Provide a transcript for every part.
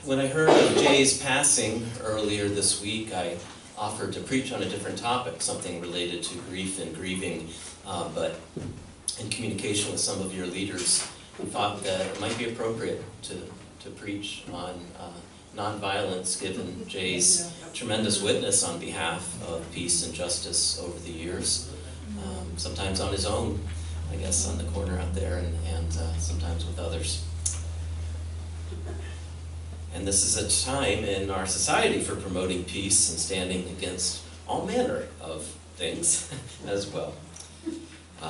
When I heard of Jay's passing earlier this week, I offered to preach on a different topic, something related to grief and grieving, but in communication with some of your leaders, I thought that it might be appropriate to preach on nonviolence, given Jay's tremendous witness on behalf of peace and justice over the years, sometimes on his own, I guess, on the corner out there, and sometimes with others. And this is a time in our society for promoting peace and standing against all manner of things as well.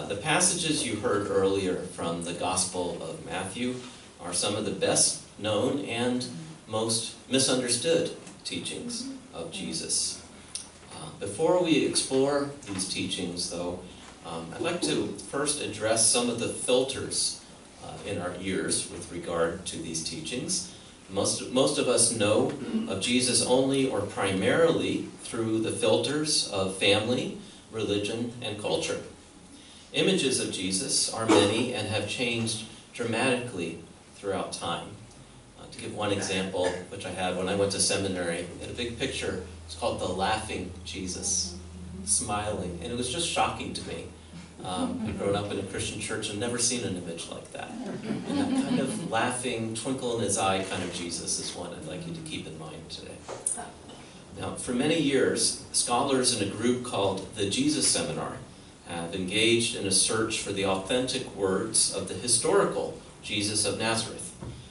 The passages you heard earlier from the Gospel of Matthew are some of the best known and most misunderstood teachings of Jesus. Before we explore these teachings, though, I'd like to first address some of the filters in our ears with regard to these teachings. Most of us know of Jesus only or primarily through the filters of family, religion, and culture. Images of Jesus are many and have changed dramatically throughout time. To give one example, which I had when I went to seminary, we had a big picture. It's called the Laughing Jesus, smiling, and it was just shocking to me. I'd grown up in a Christian church and never seen an image like that. And that kind of laughing, twinkle in his eye kind of Jesus is one I'd like you to keep in mind today. Now, for many years, scholars in a group called the Jesus Seminar have engaged in a search for the authentic words of the historical Jesus of Nazareth.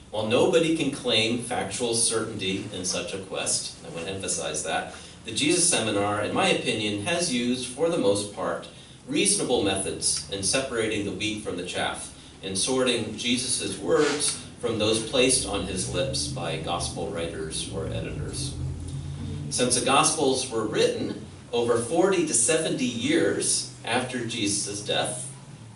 While nobody can claim factual certainty in such a quest, I want to emphasize that, the Jesus Seminar, in my opinion, has used, for the most part, reasonable methods in separating the wheat from the chaff, in sorting Jesus' words from those placed on his lips by gospel writers or editors. Since the Gospels were written over 40 to 70 years after Jesus' death,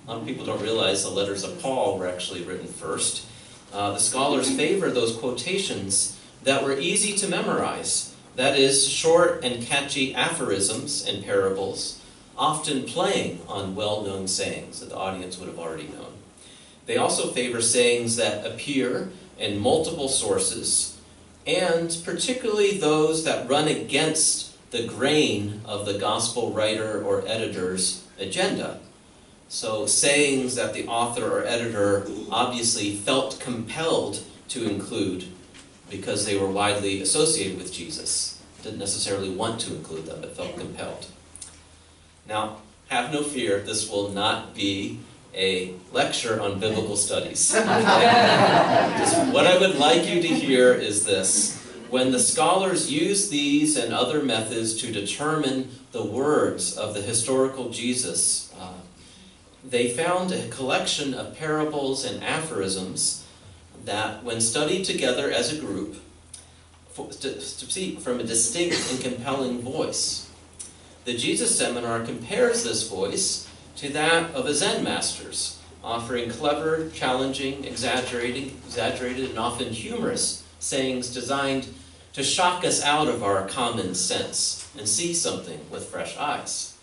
a lot of people don't realize the letters of Paul were actually written first, the scholars favor those quotations that were easy to memorize, that is, short and catchy aphorisms and parables, often playing on well-known sayings that the audience would have already known. They also favor sayings that appear in multiple sources, and particularly those that run against the grain of the gospel writer or editor's agenda. So sayings that the author or editor obviously felt compelled to include because they were widely associated with Jesus. Didn't necessarily want to include them, but felt compelled. Now, have no fear, this will not be a lecture on biblical studies. What I would like you to hear is this. When the scholars use these and other methods to determine the words of the historical Jesus, they found a collection of parables and aphorisms that, when studied together as a group, to speak from a distinct and compelling voice. The Jesus Seminar compares this voice to that of a Zen master's, offering clever, challenging, exaggerated, and often humorous sayings designed to shock us out of our common sense and see something with fresh eyes.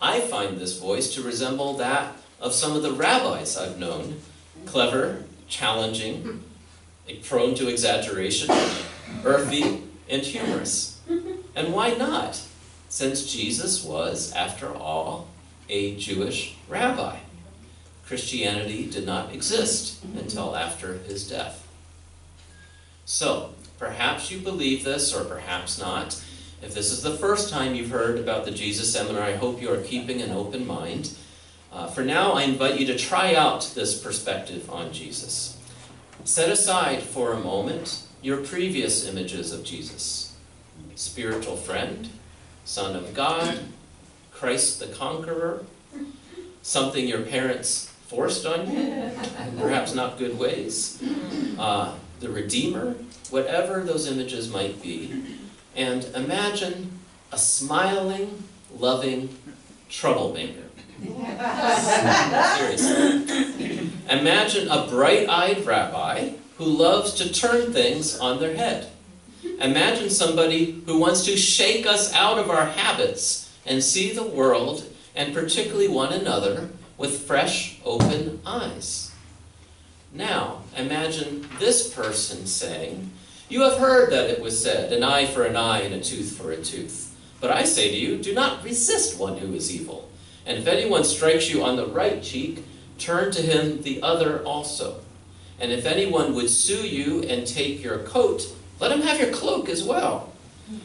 I find this voice to resemble that of some of the rabbis I've known, clever, challenging, prone to exaggeration, earthy, and humorous. And why not? Since Jesus was, after all, a Jewish rabbi. Christianity did not exist until after his death. So, perhaps you believe this, or perhaps not. If this is the first time you've heard about the Jesus Seminar, I hope you are keeping an open mind. For now, I invite you to try out this perspective on Jesus. Set aside for a moment your previous images of Jesus. Spiritual friend, Son of God, Christ the Conqueror, something your parents forced on you, perhaps not good ways, the Redeemer, whatever those images might be, and imagine a smiling, loving troublemaker. Seriously. Imagine a bright-eyed rabbi who loves to turn things on their head. Imagine somebody who wants to shake us out of our habits and see the world and particularly one another, with fresh, open eyes. Now, imagine this person saying, "You have heard that it was said, an eye for an eye and a tooth for a tooth. But I say to you, do not resist one who is evil. And if anyone strikes you on the right cheek, turn to him the other also. And if anyone would sue you and take your coat, let him have your cloak as well.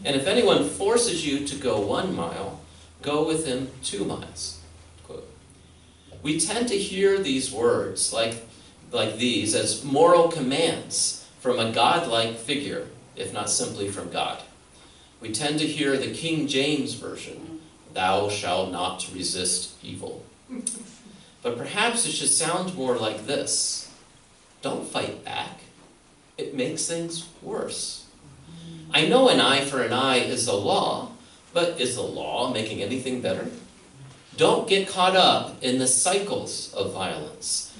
And if anyone forces you to go 1 mile, go with him 2 miles." Quote. We tend to hear these words like these as moral commands from a godlike figure, if not simply from God. We tend to hear the King James Version, "Thou shalt not resist evil." But perhaps it should sound more like this: don't fight back. It makes things worse. I know an eye for an eye is the law, but is the law making anything better? Don't get caught up in the cycles of violence.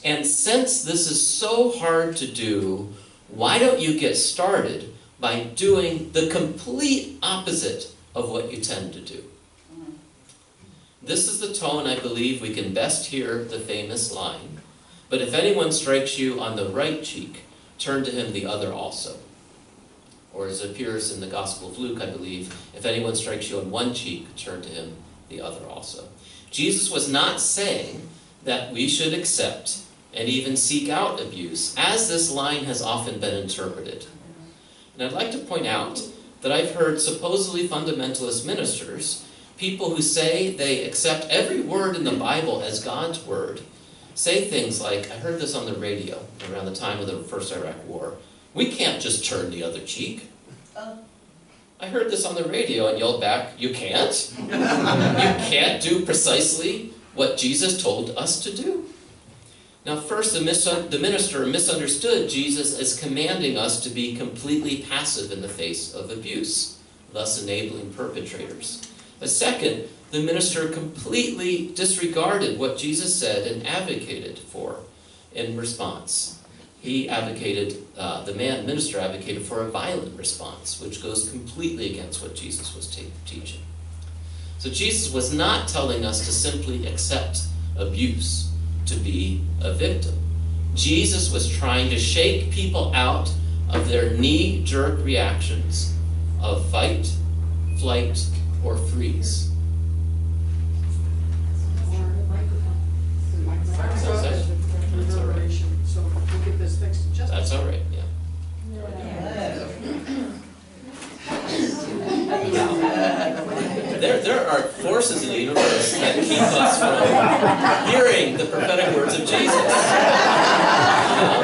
And since this is so hard to do, why don't you get started by doing the complete opposite of what you tend to do? This is the tone I believe we can best hear the famous line, "But if anyone strikes you on the right cheek, turn to him the other also." Or as it appears in the Gospel of Luke, I believe, "If anyone strikes you on one cheek, turn to him the other also." Jesus was not saying that we should accept and even seek out abuse, as this line has often been interpreted. And I'd like to point out that I've heard supposedly fundamentalist ministers, people who say they accept every word in the Bible as God's word, say things like, I heard this on the radio around the time of the first Iraq War, "We can't just turn the other cheek." I heard this on the radio and yelled back, "You can't? You can't do precisely what Jesus told us to do?" Now first, the minister misunderstood Jesus as commanding us to be completely passive in the face of abuse, thus enabling perpetrators. But second, the minister completely disregarded what Jesus said and advocated for in response. He advocated, the minister advocated for a violent response, which goes completely against what Jesus was teaching. So Jesus was not telling us to simply accept abuse, to be a victim. Jesus was trying to shake people out of their knee-jerk reactions of fight, flight, or freeze. That's all right. So we'll get this fixed in just. That's all right, yeah. There are forces in the universe that keep us from hearing the prophetic words of Jesus.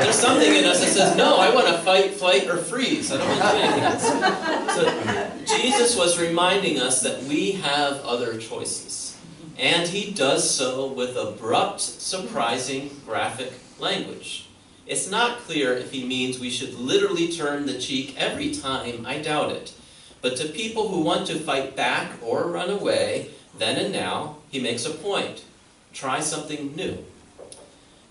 There's something in us that says, no, I want to fight, flight, or freeze. I don't want to do anything else. So Jesus was reminding us that we have other choices. And he does so with abrupt, surprising, graphic language. It's not clear if he means we should literally turn the cheek every time. I doubt it. But to people who want to fight back or run away, then and now, he makes a point. Try something new.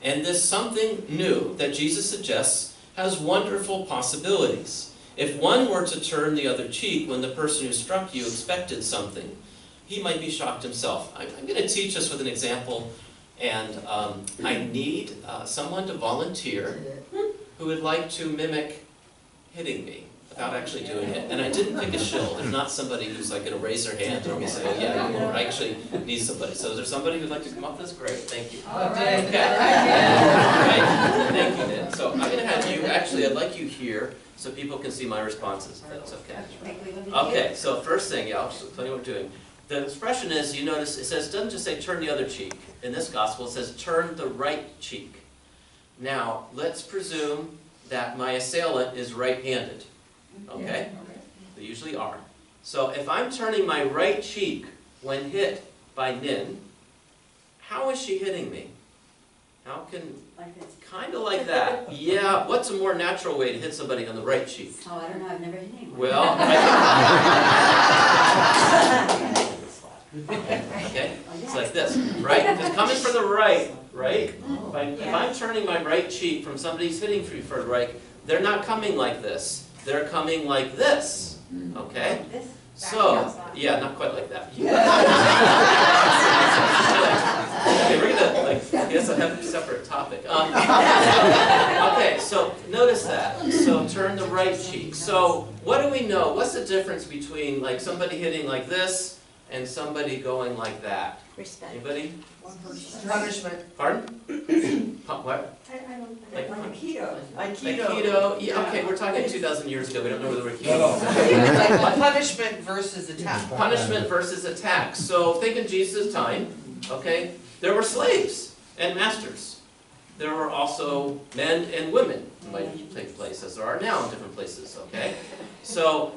And this something new that Jesus suggests has wonderful possibilities. If one were to turn the other cheek when the person who struck you expected something, he might be shocked himself. I'm going to teach us with an example, and I need someone to volunteer who would like to mimic hitting me without actually doing it. And I didn't pick a shill. There's not somebody who's like going to raise their hand and say, oh yeah, you I actually need somebody. So is there somebody who'd like to come up with this? Great, thank you. All right. Okay. Right. Thank you, Dan. So I'm going to have you, actually, I'd like you here so people can see my responses, if that's okay. Okay, so first thing, yeah, I'll tell you what we're doing. The expression is, you notice, it says, it doesn't just say turn the other cheek. In this gospel, it says turn the right cheek. Now, let's presume that my assailant is right-handed. Okay? They usually are. So if I'm turning my right cheek when hit by Nin, how is she hitting me? How can... Like this. Kind of like that. Yeah, what's a more natural way to hit somebody on the right cheek? Oh, I don't know, I've never hit anyone. Well, okay, it's like this, right? Because coming from the right, right? If I'm turning my right cheek from somebody's hitting me for the right, they're not coming like this. They're coming like this, okay? This? So, yeah, not quite like that. right cheek. So what do we know? What's the difference between like somebody hitting like this and somebody going like that? Respect. Anybody? Punishment. Pardon? What? I don't. Like Aikido. Aikido? Yeah, okay, we're talking 2,000 years ago. We don't know whether we're No, Aikido. Like punishment versus attack. Punishment versus attack. So think in Jesus' time, okay, there were slaves and masters. There were also men and women who might take place, as there are now in different places, okay? So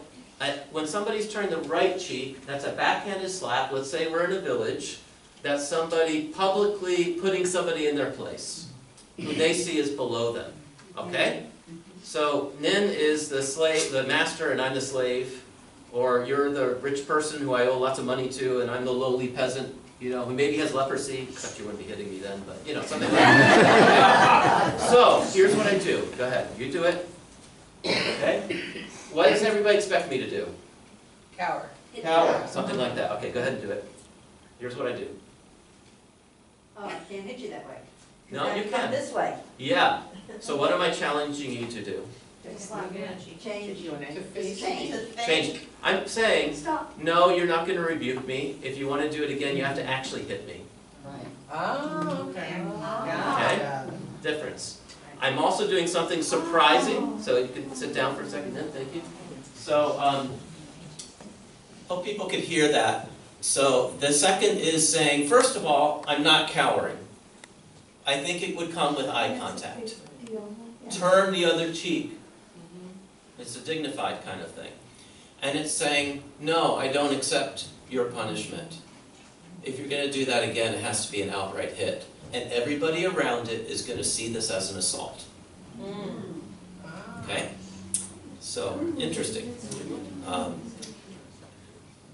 when somebody's turned the right cheek, that's a backhanded slap. Let's say we're in a village. That's somebody publicly putting somebody in their place, who they see as below them, okay? So Nin is the slave, the master, and I'm the slave. Or you're the rich person who I owe lots of money to, and I'm the lowly peasant, you know, who maybe has leprosy, except you wouldn't be hitting me then, but, you know, something like that. So, here's what I do. Go ahead. You do it. Okay? What does everybody expect me to do? Cower. Cower. Something like that. Okay, go ahead and do it. Here's what I do. Oh, I can't hit you that way. No, I have you to come can. this way. Yeah. So what am I challenging you to do? Change. To face Change. Change. I'm saying, Stop. no, you're not going to rebuke me. If you want to do it again, you have to actually hit me. Oh, okay. Okay? Difference. I'm also doing something surprising, so you can sit down for a second then, thank you. So, hope people could hear that. So, the second is saying, first of all, I'm not cowering. I think it would come with eye contact. Turn the other cheek. It's a dignified kind of thing. And it's saying, no, I don't accept your punishment. If you're going to do that again, it has to be an outright hit. And everybody around it is going to see this as an assault. Okay? So, interesting.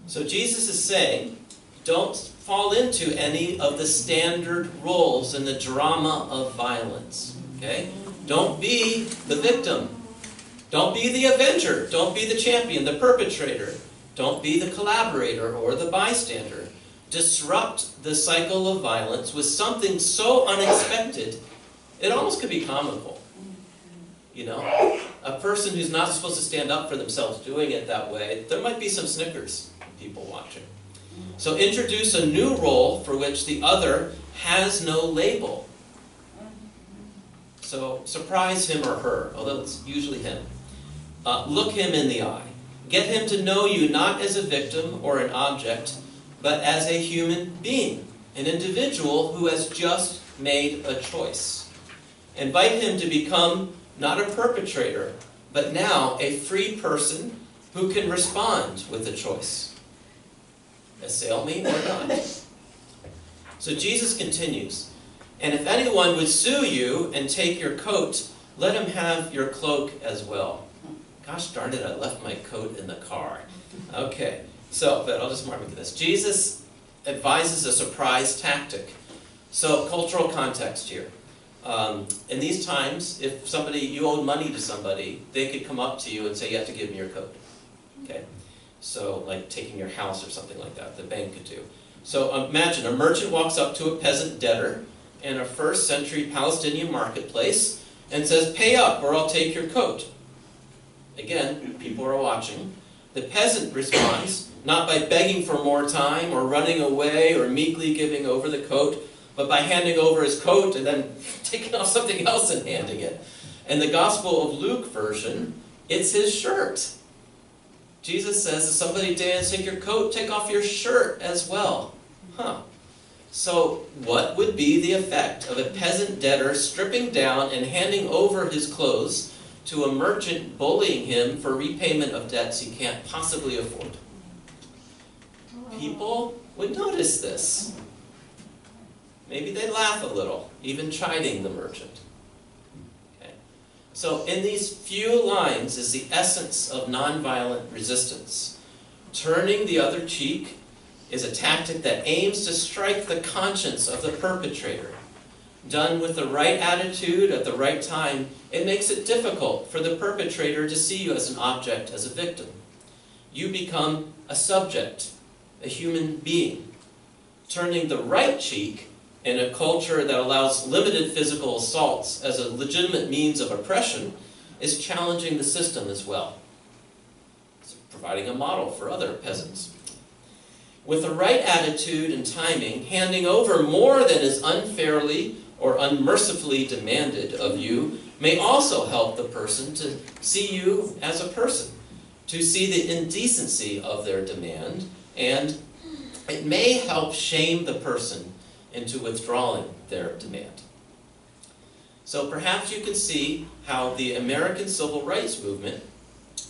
So Jesus is saying, don't fall into any of the standard roles in the drama of violence. Okay? Don't be the victim. Don't be the avenger. Don't be the champion, the perpetrator. Don't be the collaborator or the bystander. Disrupt the cycle of violence with something so unexpected, it almost could be comical. You know? A person who's not supposed to stand up for themselves doing it that way, there might be some snickers from people watching. So introduce a new role for which the other has no label. So surprise him or her, although it's usually him. Look him in the eye. Get him to know you not as a victim or an object, but as a human being, an individual who has just made a choice. Invite him to become not a perpetrator, but now a free person who can respond with a choice. Assail me or not. So Jesus continues, and if anyone would sue you and take your coat, let him have your cloak as well. Gosh darn it, I left my coat in the car. Okay, so, but I'll just mark this. Jesus advises a surprise tactic. So, cultural context here. In these times, if you owed money to somebody, they could come up to you and say, you have to give me your coat. Okay? So, like taking your house or something like that, the bank could do. So, imagine a merchant walks up to a peasant debtor in a first century Palestinian marketplace and says, pay up or I'll take your coat. Again, people are watching. The peasant responds, not by begging for more time or running away or meekly giving over the coat, but by handing over his coat and then taking off something else and handing it. In the Gospel of Luke version, it's his shirt. Jesus says, if somebody dares take your coat, take off your shirt as well. So, what would be the effect of a peasant debtor stripping down and handing over his clothes to a merchant bullying him for repayment of debts he can't possibly afford? People would notice this. Maybe they'd laugh a little, even chiding the merchant. Okay. So in these few lines is the essence of nonviolent resistance. Turning the other cheek is a tactic that aims to strike the conscience of the perpetrator. Done with the right attitude at the right time, it makes it difficult for the perpetrator to see you as an object, as a victim. You become a subject, a human being. Turning the right cheek in a culture that allows limited physical assaults as a legitimate means of oppression is challenging the system as well. It's providing a model for other peasants. With the right attitude and timing, handing over more than is unfairly or unmercifully demanded of you may also help the person to see you as a person, to see the indecency of their demand, and it may help shame the person into withdrawing their demand. So perhaps you can see how the American Civil Rights Movement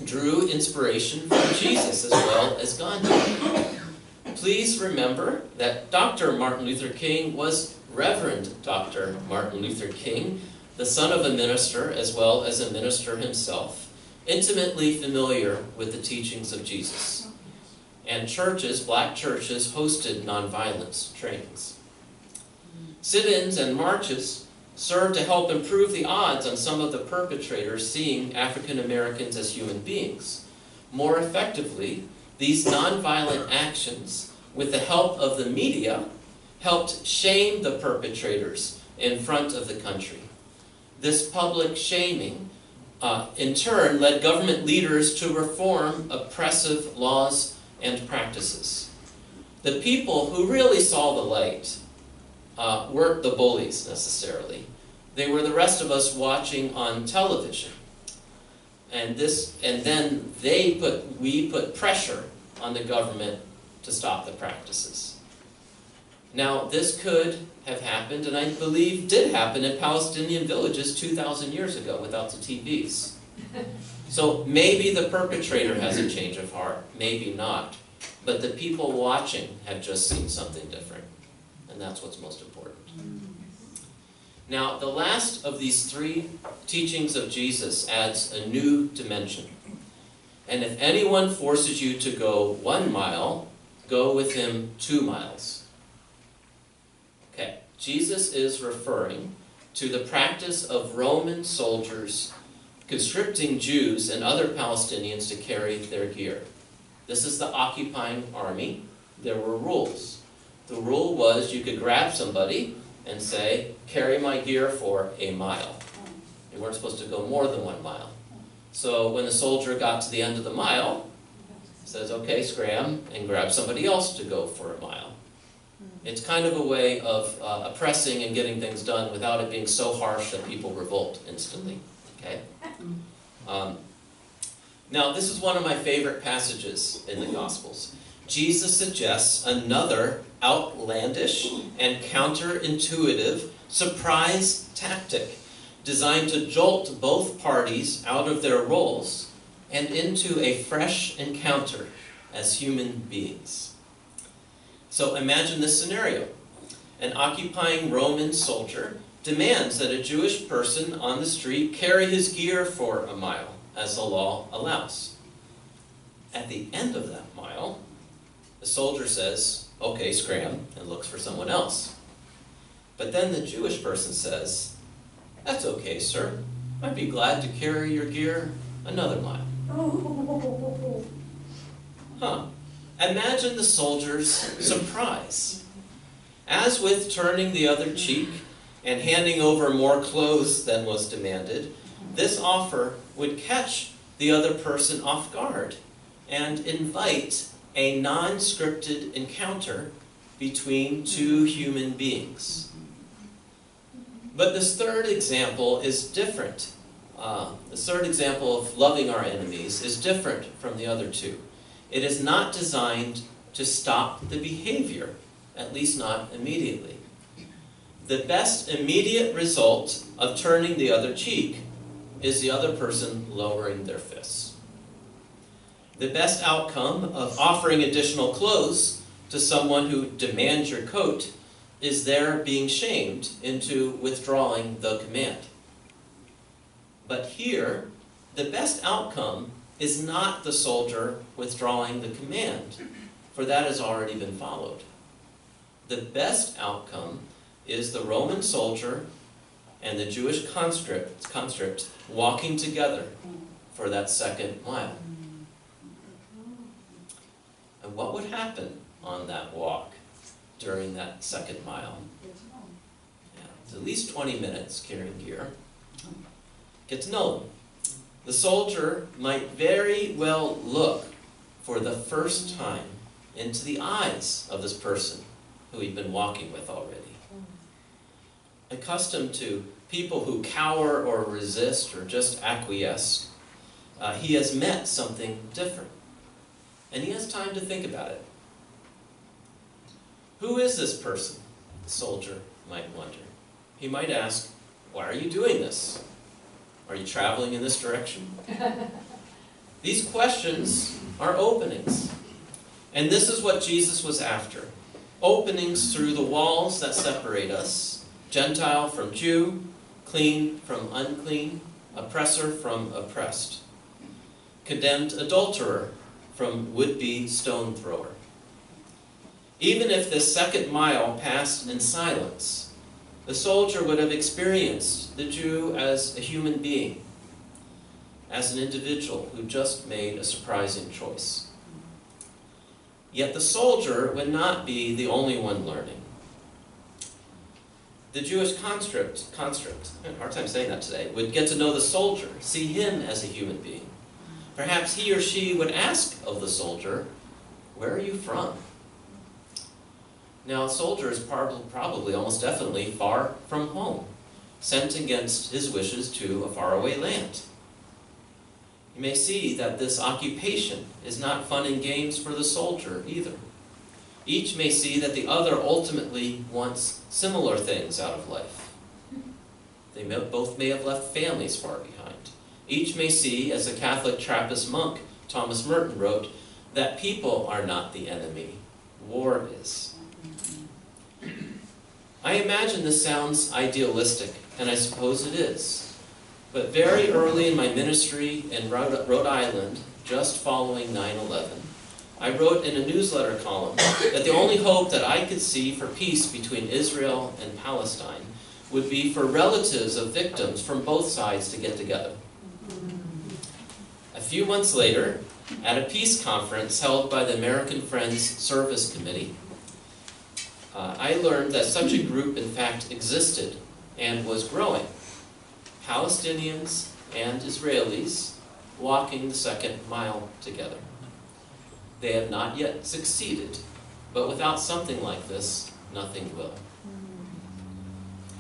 drew inspiration from Jesus as well as Gandhi. Please remember that Dr. Martin Luther King was Reverend Dr. Martin Luther King, the son of a minister as well as a minister himself, intimately familiar with the teachings of Jesus. And churches, black churches, hosted nonviolence trainings. Sit-ins and marches served to help improve the odds on some of the perpetrators seeing African Americans as human beings. More effectively, these nonviolent actions, with the help of the media, helped shame the perpetrators in front of the country. This public shaming, in turn, led government leaders to reform oppressive laws and practices. The people who really saw the light weren't the bullies necessarily. They were the rest of us watching on television. And then we put pressure on the government to stop the practices. Now, this could have happened, and I believe did happen in Palestinian villages 2,000 years ago without the TVs. So maybe the perpetrator has a change of heart, maybe not. But the people watching have just seen something different. And that's what's most important. Now, the last of these three teachings of Jesus adds a new dimension. And if anyone forces you to go 1 mile, go with him 2 miles. Okay, Jesus is referring to the practice of Roman soldiers conscripting Jews and other Palestinians to carry their gear. This is the occupying army. There were rules. The rule was you could grab somebody and say, carry my gear for 1 mile. You weren't supposed to go more than 1 mile. So when the soldier got to the end of the mile, he says, okay, scram, and grab somebody else to go for 1 mile. It's kind of a way of oppressing and getting things done without it being so harsh that people revolt instantly. Okay? Now, this is one of my favorite passages in the Gospels. Jesus suggests another outlandish and counterintuitive surprise tactic designed to jolt both parties out of their roles and into a fresh encounter as human beings. So imagine this scenario. An occupying Roman soldier demands that a Jewish person on the street carry his gear for 1 mile, as the law allows. At the end of that mile, the soldier says, okay, scram, and looks for someone else. But then the Jewish person says, that's okay, sir. I'd be glad to carry your gear another mile. Huh. Imagine the soldier's surprise. As with turning the other cheek and handing over more clothes than was demanded, this offer would catch the other person off guard and invite a non-scripted encounter between two human beings. But this third example is different. The third example of loving our enemies is different from the other two. It is not designed to stop the behavior, at least not immediately. The best immediate result of turning the other cheek is the other person lowering their fists. The best outcome of offering additional clothes to someone who demands your coat is their being shamed into withdrawing the command. But here, the best outcome is not the soldier withdrawing the command, for that has already been followed. The best outcome is the Roman soldier and the Jewish conscript walking together for that 2nd mile. And what would happen on that walk during that 2nd mile? Yeah, it's at least 20 minutes carrying gear. Get to know them. The soldier might very well look for the first time into the eyes of this person who he'd been walking with already. Accustomed to people who cower or resist or just acquiesce, he has met something different. And he has time to think about it. Who is this person? The soldier might wonder. He might ask, why are you doing this? Are you traveling in this direction? These questions are openings. And this is what Jesus was after. Openings through the walls that separate us. Gentile from Jew, clean from unclean, oppressor from oppressed. Condemned adulterer from would-be stone thrower. Even if this second mile passed in silence, the soldier would have experienced the Jew as a human being, as an individual who just made a surprising choice. Yet the soldier would not be the only one learning. The Jewish conscript, hard time saying that today, would get to know the soldier, see him as a human being. Perhaps he or she would ask of the soldier, where are you from? Now, a soldier is probably, almost definitely, far from home, sent against his wishes to a faraway land. You may see that this occupation is not fun and games for the soldier either. Each may see that the other ultimately wants similar things out of life. Both may have left families far behind. Each may see, as the Catholic Trappist monk Thomas Merton wrote, that people are not the enemy, war is. I imagine this sounds idealistic, and I suppose it is. But very early in my ministry in Rhode Island, just following 9/11, I wrote in a newsletter column that the only hope that I could see for peace between Israel and Palestine would be for relatives of victims from both sides to get together. A few months later, at a peace conference held by the American Friends Service Committee, I learned that such a group in fact existed and was growing. Palestinians and Israelis walking the second mile together. They have not yet succeeded, but without something like this, nothing will.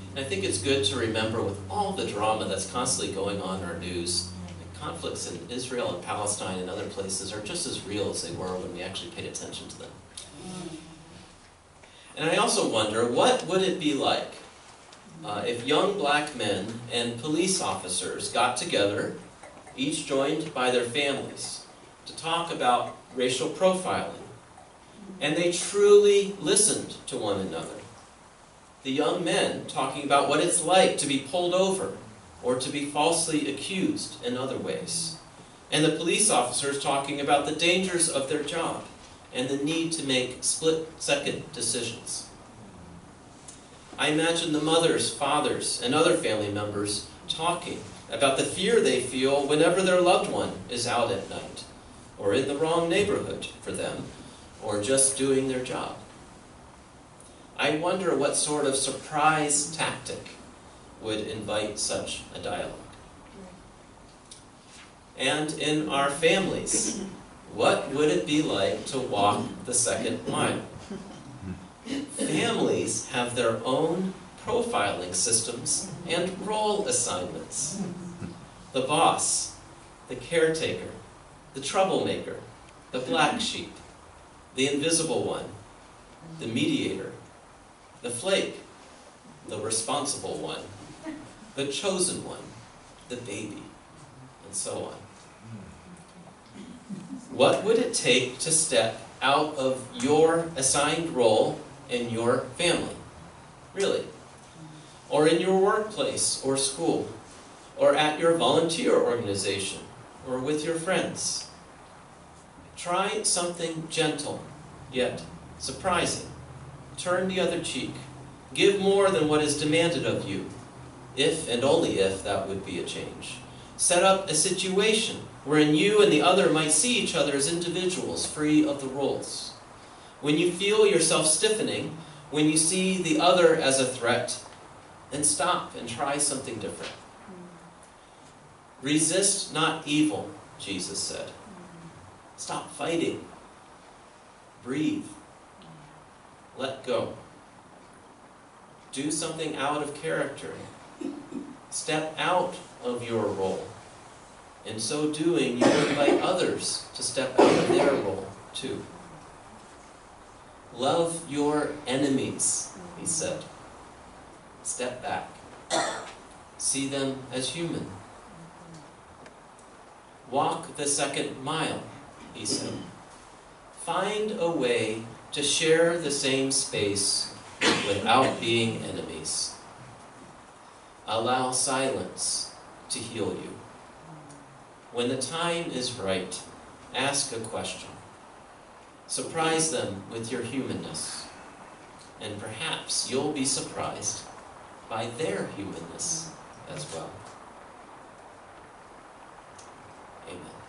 And I think it's good to remember, with all the drama that's constantly going on in our news, the conflicts in Israel and Palestine and other places are just as real as they were when we actually paid attention to them. And I also wonder, what would it be like if young black men and police officers got together, each joined by their families, to talk about racial profiling, and they truly listened to one another. The young men talking about what it's like to be pulled over or to be falsely accused in other ways, and the police officers talking about the dangers of their job and the need to make split-second decisions. I imagine the mothers, fathers, and other family members talking about the fear they feel whenever their loved one is out at night, or in the wrong neighborhood for them, or just doing their job. I wonder what sort of surprise tactic would invite such a dialogue. And in our families, what would it be like to walk the second mile? Families have their own profiling systems and role assignments. The boss, the caretaker, the troublemaker, the black sheep, the invisible one, the mediator, the flake, the responsible one, the chosen one, the baby, and so on. What would it take to step out of your assigned role in your family? Really? Or in your workplace or school, or at your volunteer organization, or with your friends? Try something gentle, yet surprising. Turn the other cheek. Give more than what is demanded of you, if and only if that would be a change. Set up a situation wherein you and the other might see each other as individuals free of the roles. When you feel yourself stiffening, when you see the other as a threat, then stop and try something different. Resist not evil, Jesus said. Stop fighting. Breathe. Let go. Do something out of character. Step out of your role. In so doing, you invite others to step out of their role too. Love your enemies, he said. Step back. See them as human. Walk the second mile, he said. Find a way to share the same space without being enemies. Allow silence to heal you. When the time is right, ask a question. Surprise them with your humanness, and perhaps you'll be surprised by their humanness as well. Amen.